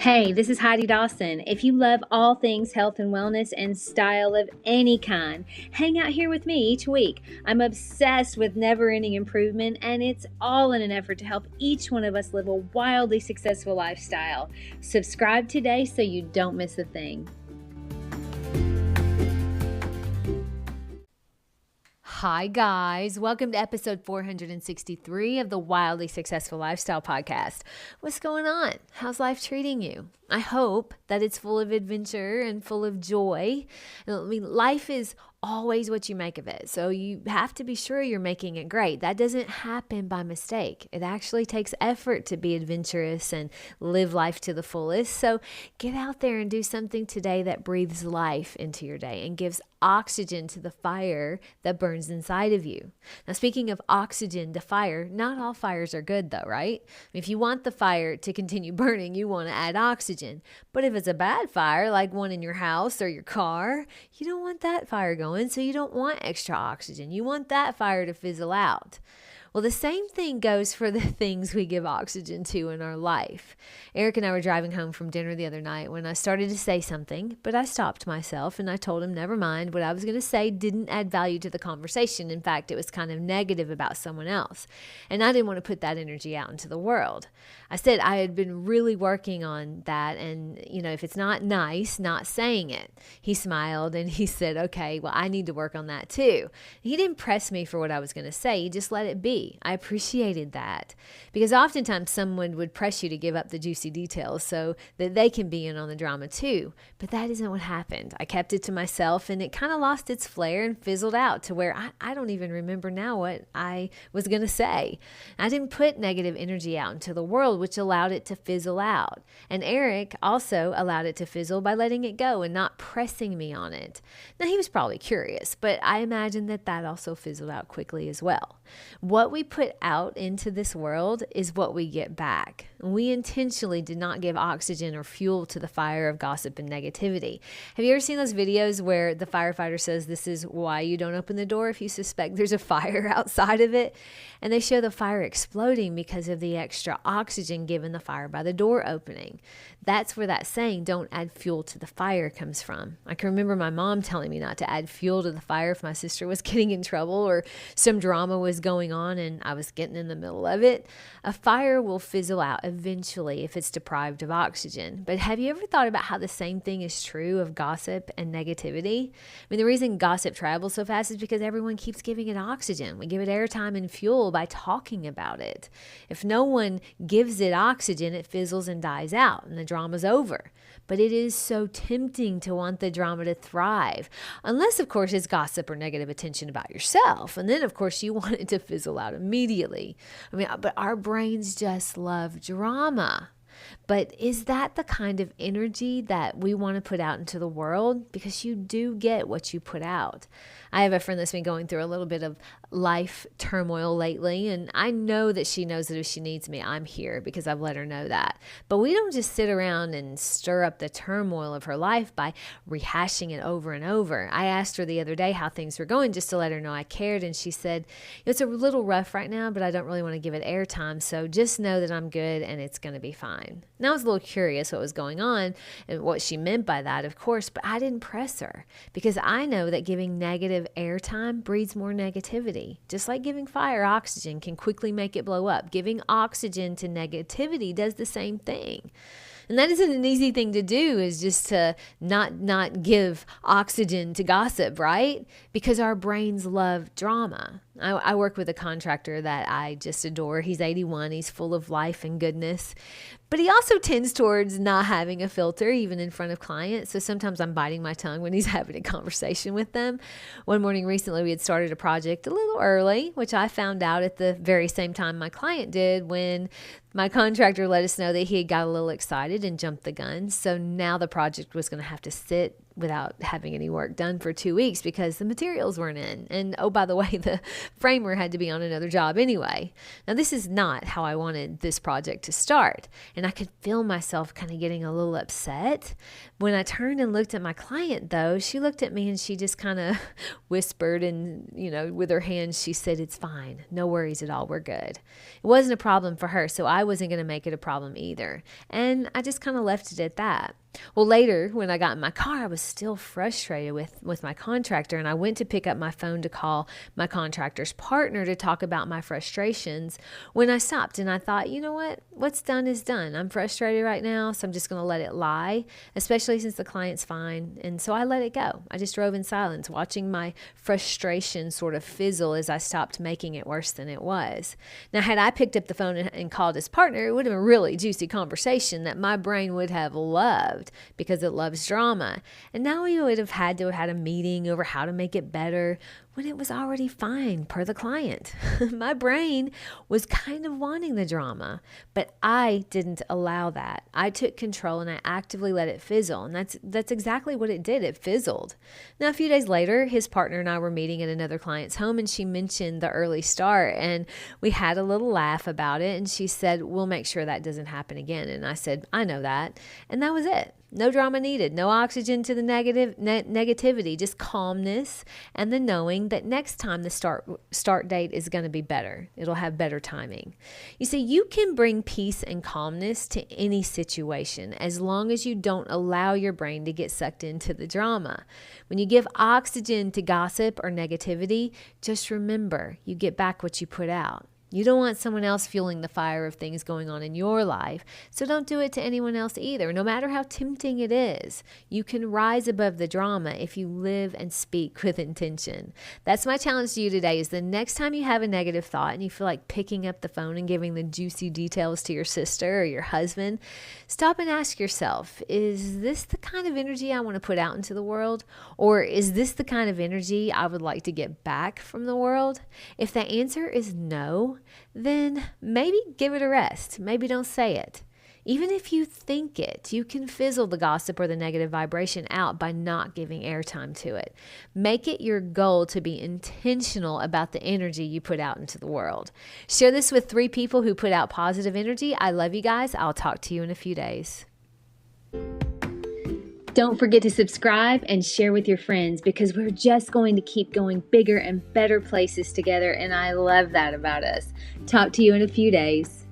Hey, this is Heidi Dawson. If you love all things health and wellness and style of any kind, hang out here with me each week. I'm obsessed with never-ending improvement, and it's all in an effort to help each one of us live a wildly successful lifestyle. Subscribe today so you don't miss a thing. Hi, guys. Welcome to episode 463 of the Wildly Successful Lifestyle Podcast. What's going on? How's life treating you? I hope that it's full of adventure and full of joy. I mean, life is always what you make of it. So you have to be sure you're making it great. That doesn't happen by mistake. It actually takes effort to be adventurous and live life to the fullest. So get out there and do something today that breathes life into your day and gives oxygen to the fire that burns inside of you. Now, speaking of oxygen to fire, not all fires are good though, right? If you want the fire to continue burning, you want to add oxygen. But if it's a bad fire, like one in your house or your car, you don't want that fire going, so you don't want extra oxygen. You want that fire to fizzle out. Well, the same thing goes for the things we give oxygen to in our life. Eric and I were driving home from dinner the other night when I started to say something, but I stopped myself and I told him, never mind, what I was going to say didn't add value to the conversation. In fact, it was kind of negative about someone else. And I didn't want to put that energy out into the world. I said I had been really working on that, and if it's not nice, not saying it. He smiled and he said, okay, well, I need to work on that too. He didn't press me for what I was going to say. He just let it be. I appreciated that, because oftentimes someone would press you to give up the juicy details so that they can be in on the drama too. But that isn't what happened. I kept it to myself, and it kind of lost its flair and fizzled out to where I don't even remember now what I was going to say. I didn't put negative energy out into the world, which allowed it to fizzle out. And Eric also allowed it to fizzle by letting it go and not pressing me on it. Now, he was probably curious, but I imagine that also fizzled out quickly as well. What we put out into this world is what we get back. We intentionally did not give oxygen or fuel to the fire of gossip and negativity. Have you ever seen those videos where the firefighter says this is why you don't open the door if you suspect there's a fire outside of it? And they show the fire exploding because of the extra oxygen given the fire by the door opening. That's where that saying, don't add fuel to the fire, comes from. I can remember my mom telling me not to add fuel to the fire if my sister was getting in trouble or some drama was going on and I was getting in the middle of it. A fire will fizzle out eventually if it's deprived of oxygen. But have you ever thought about how the same thing is true of gossip and negativity? I mean, the reason gossip travels so fast is because everyone keeps giving it oxygen. We give it airtime and fuel by talking about it. If no one gives it oxygen, it fizzles and dies out and the drama's over. But it is so tempting to want the drama to thrive, unless, of course, it's gossip or negative attention about yourself. And then, of course, you want it to fizzle out immediately. I mean, but our brains just love drama. But is that the kind of energy that we want to put out into the world? Because you do get what you put out. I have a friend that's been going through a little bit of life turmoil lately, and I know that she knows that if she needs me, I'm here because I've let her know that. But we don't just sit around and stir up the turmoil of her life by rehashing it over and over. I asked her the other day how things were going just to let her know I cared, and she said, it's a little rough right now, but I don't really want to give it airtime, so just know that I'm good and it's going to be fine. Now, I was a little curious what was going on and what she meant by that, of course, but I didn't press her because I know that giving negative airtime breeds more negativity. Just like giving fire oxygen can quickly make it blow up, giving oxygen to negativity does the same thing. And that isn't an easy thing to do, is just to not give oxygen to gossip, right? Because our brains love drama. I work with a contractor that I just adore. He's 81. He's full of life and goodness. But he also tends towards not having a filter, even in front of clients. So sometimes I'm biting my tongue when he's having a conversation with them. One morning recently, we had started a project a little early, which I found out at the very same time my client did, when my contractor let us know that he had got a little excited and jumped the gun. So now the project was going to have to sit without having any work done for 2 weeks because the materials weren't in. And oh, by the way, the framer had to be on another job anyway. Now, this is not how I wanted this project to start. And I could feel myself kind of getting a little upset. When I turned and looked at my client, though, she looked at me and she just kind of whispered and, with her hands, she said, "It's fine. No worries at all. We're good." It wasn't a problem for her, so I wasn't going to make it a problem either. And I just kind of left it at that. Well, later, when I got in my car, I was still frustrated with my contractor, and I went to pick up my phone to call my contractor's partner to talk about my frustrations when I stopped and I thought, you know what? What's done is done. I'm frustrated right now, so I'm just going to let it lie, especially since the client's fine. And so I let it go. I just drove in silence, watching my frustration sort of fizzle as I stopped making it worse than it was. Now, had I picked up the phone and called his partner, it would have been a really juicy conversation that my brain would have loved, because it loves drama. And now we would have had to have had a meeting over how to make it better when it was already fine per the client. My brain was kind of wanting the drama, but I didn't allow that. I took control and I actively let it fizzle. And that's exactly what it did. It fizzled. Now, a few days later, his partner and I were meeting at another client's home, and she mentioned the early start, and we had a little laugh about it. And she said, "We'll make sure that doesn't happen again." And I said, "I know that." And that was it. No drama needed, no oxygen to the negativity, just calmness and the knowing that next time the start date is going to be better. It'll have better timing. You see, you can bring peace and calmness to any situation as long as you don't allow your brain to get sucked into the drama. When you give oxygen to gossip or negativity, just remember, you get back what you put out. You don't want someone else fueling the fire of things going on in your life, so don't do it to anyone else either. No matter how tempting it is, you can rise above the drama if you live and speak with intention. That's my challenge to you today, is the next time you have a negative thought and you feel like picking up the phone and giving the juicy details to your sister or your husband, stop and ask yourself, is this the kind of energy I want to put out into the world? Or is this the kind of energy I would like to get back from the world? If the answer is no, then maybe give it a rest. Maybe don't say it. Even if you think it, you can fizzle the gossip or the negative vibration out by not giving airtime to it. Make it your goal to be intentional about the energy you put out into the world. Share this with 3 people who put out positive energy. I love you guys. I'll talk to you in a few days. Don't forget to subscribe and share with your friends, because we're just going to keep going bigger and better places together, and I love that about us. Talk to you in a few days.